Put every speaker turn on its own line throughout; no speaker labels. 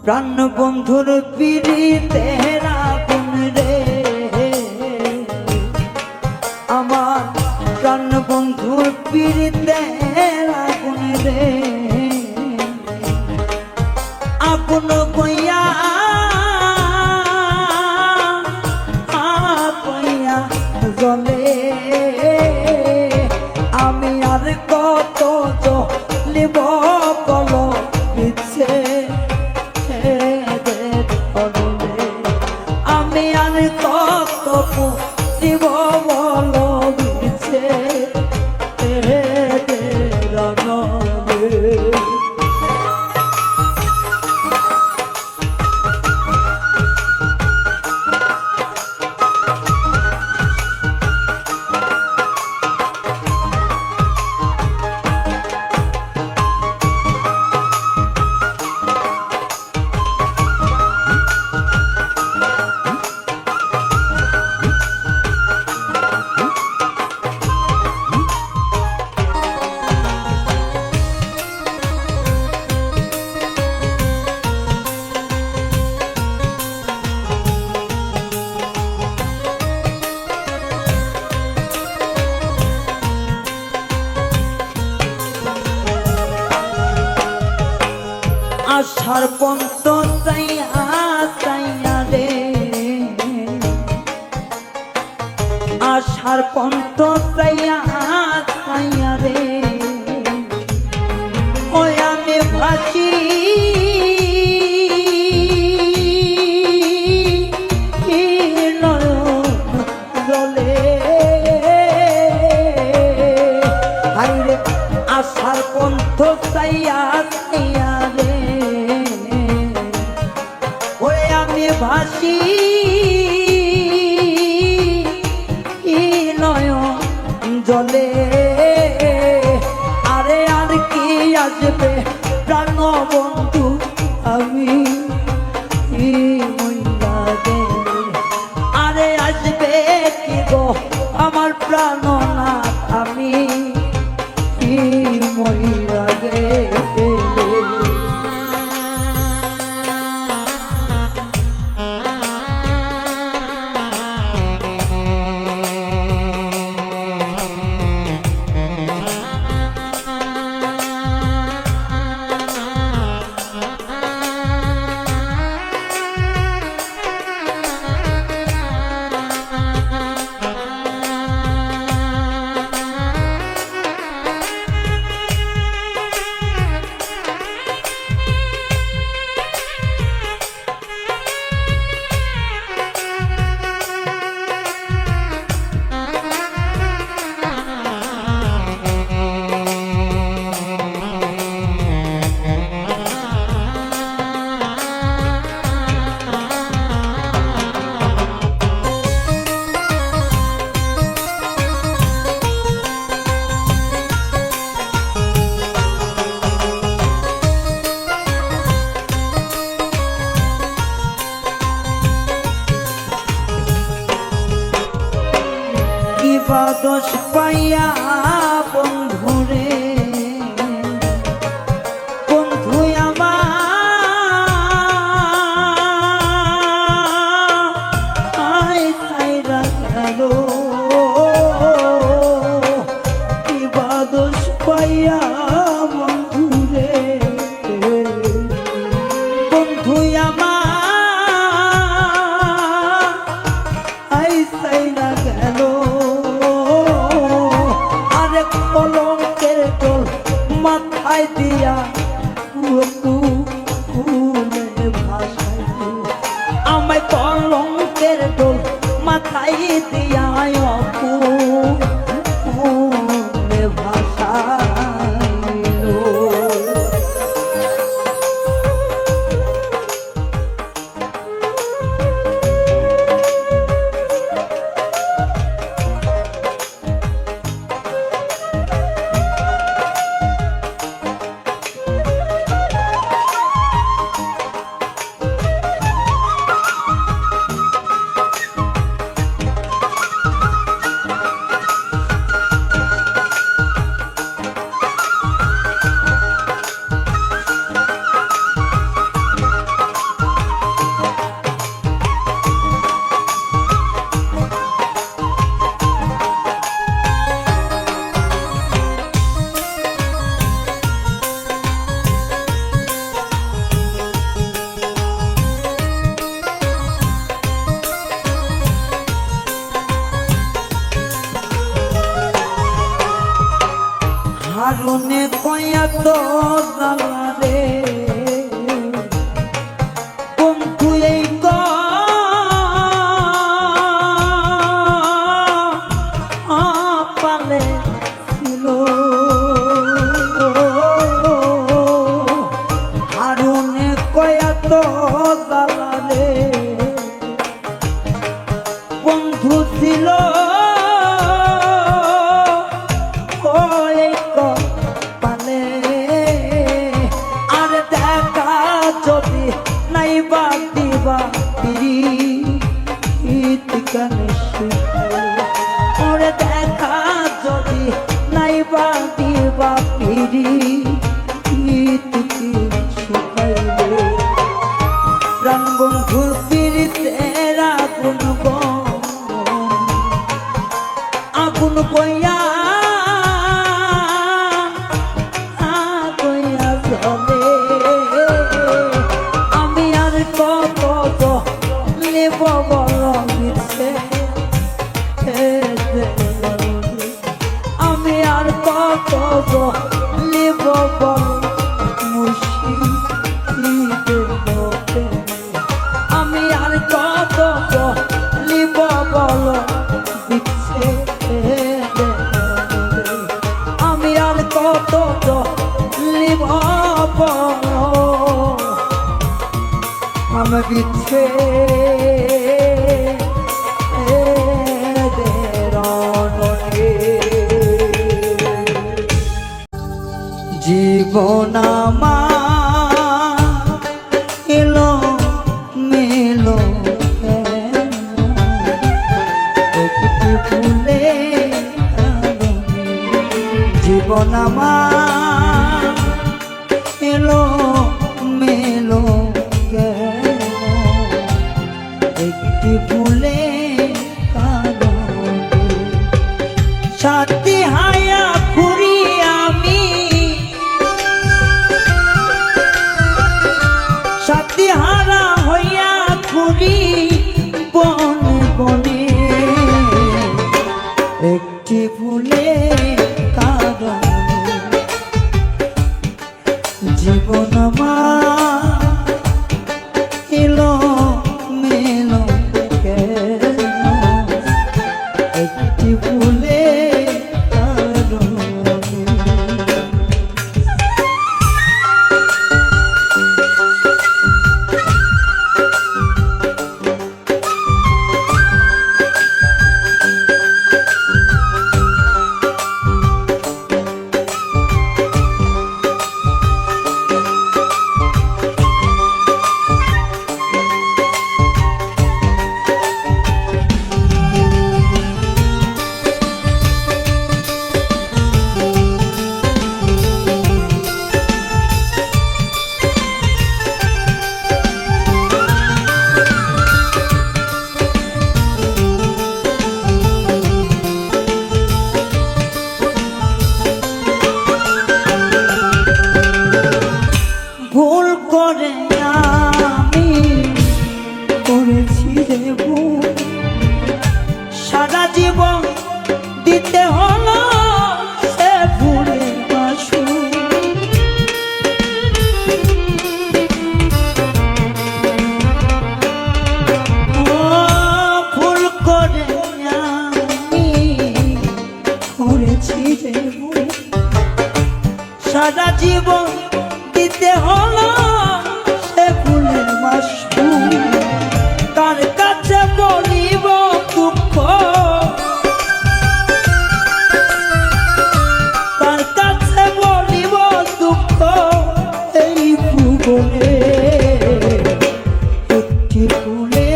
প্রাণ বন্ধুর পিড়িতে রাগুন রে, আমার প্রাণ বন্ধুর পিড়িতে রাগুন রে, আপন কইয়া আপইয়া জলে, আমি আর কত জ্বলিব কল বিচ্ছে, আমি আর কত দিব বল বিচ্ছে রণবে। আশার পন্ত চাইয়া চাইয়া রে, আশার পন্ত চাইয়া চাইয়া রে, ওই আমি ভাসি জলে, হাইরে আশার পন্ত চাইয়া চাইয়া রে, ভাসি নয়ন জলে, আরে আর কি আসবে প্রাণ বন্ধু আমি মইরা গেলে, আরে আসবে কি গো আমার প্রাণনাথ আমি মইরা গেলে। দোষ পাইয়া বন্ধুরে, বন্ধু আমার ছাইরা গেল, কিবা দোষ পাইয়া বন্ধুরে, বন্ধু আমার ছাইরা গেল, কলঙ্কের টোল মাথায় দিয়া কুলে ভাষায়, আমায় কলঙ্কের টোল মাথায় দিয়া কুলে ভাষায়। এত জ্বালা রে বন্ধু এই পালে ছিল হারুনে কয়াত জ্বালা রে বন্ধু ছিল পালে আর দেখা যদি নাই বা দিবা কানে ওরে দেখা যদি নাই বা দিবা শিখাইলে প্রাণ বন্ধু পীড়িতের আগুন কইয়া আমি আর কত নেব বল আমি আর কত নেব বল আমি আর কত নেব বল আমি আর কত নেব বল আমি বিচ্ছে জীবন এলো মেলো একটি ফুলে জীবন এলো মেলো একটি ফুলে সাথী হায়া ঘুরি আমি সাথী হারা হইয়া ঘুরি বনে বনে একটি ফুলে কারণে জীবন এলো মেলো একটি ফুলে সারা জীবন দিতে হলো সে ভুলে বাসু ভুল করে আমি করেছি রে সারা জীবন দিতে হলো সে ভুলে বাসু তার কাছে বলিব দুঃখ তার কাছে বলিব দুঃখ এই ভুবনে একটি ফুলে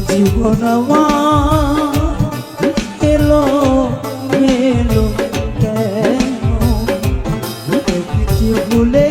জীবন এলো মেলো একটি ফুলে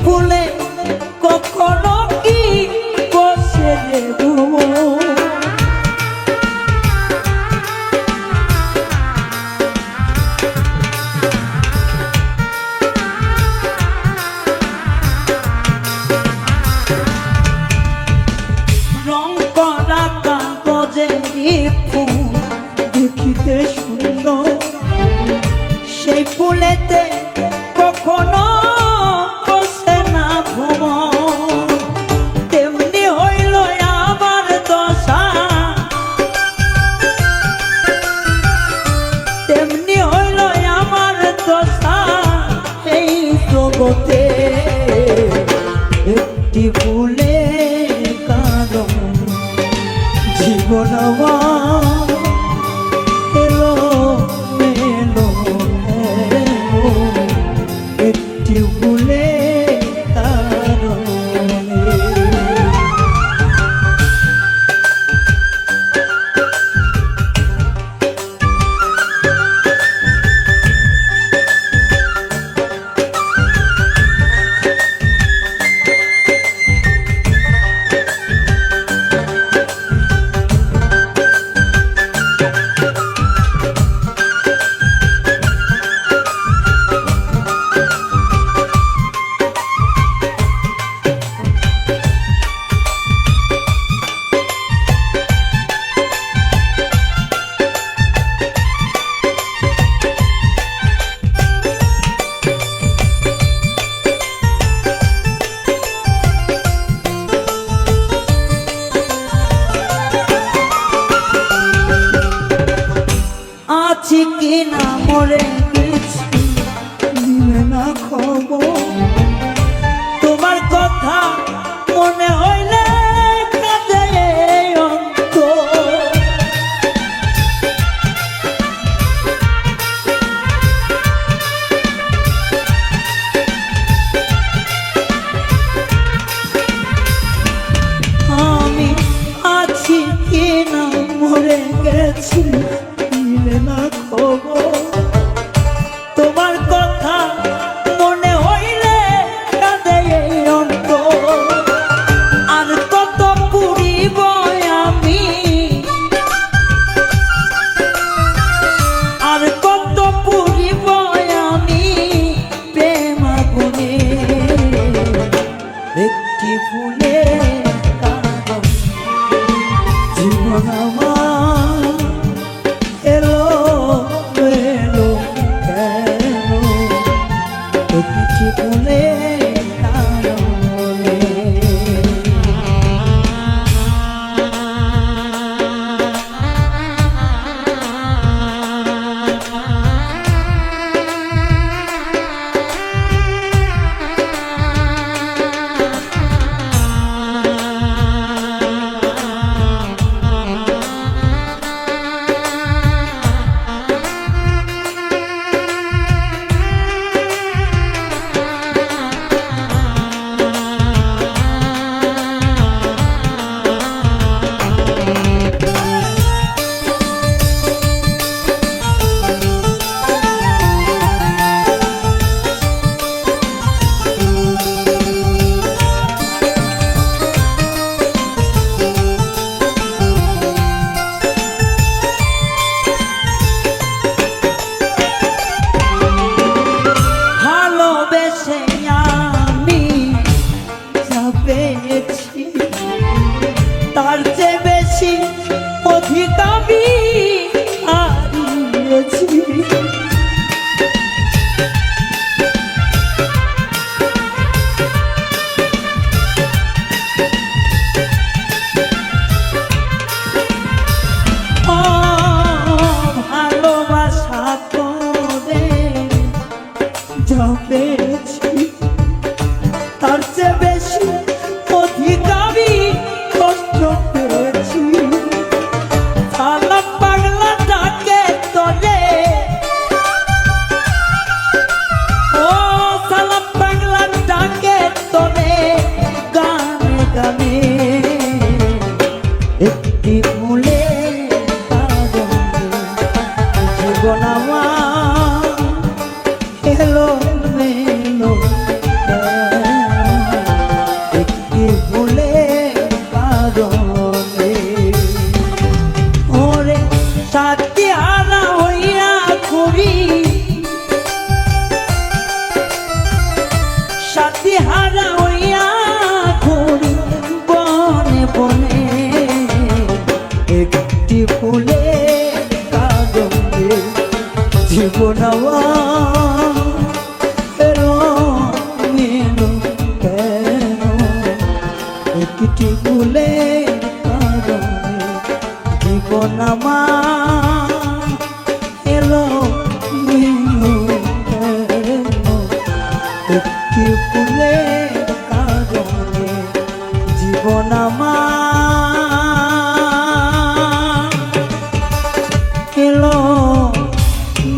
ফুলে কখনো কি বসে দেব রং করা কাগজের ফুল দেখিতে সুন্দর সেই ফুলেতে কখনো বসে না ভ্রমণ তেমনি হইল আমার দশা তেমনি হইল আমার দশা এই জগতে একটি ফুলের কারণ জীবন আমার এলো মেলো একটি ফুলের কারণে আছি কি না মরে গেছি নিবে না খবর তোমার কথা মনে হইলে কাঁদে অন্তর আমি আছি কি না মরে গেছি না খবর জীবন আমার রঙিন কেন একটি ফুলের কারণে জীবন আমার রঙিন কেন একটি ফুলের কারণে জীবন আমার এলো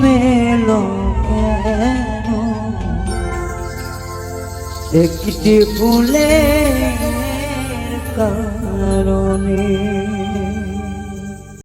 মেলো কেন একটি ফুলের কারণে।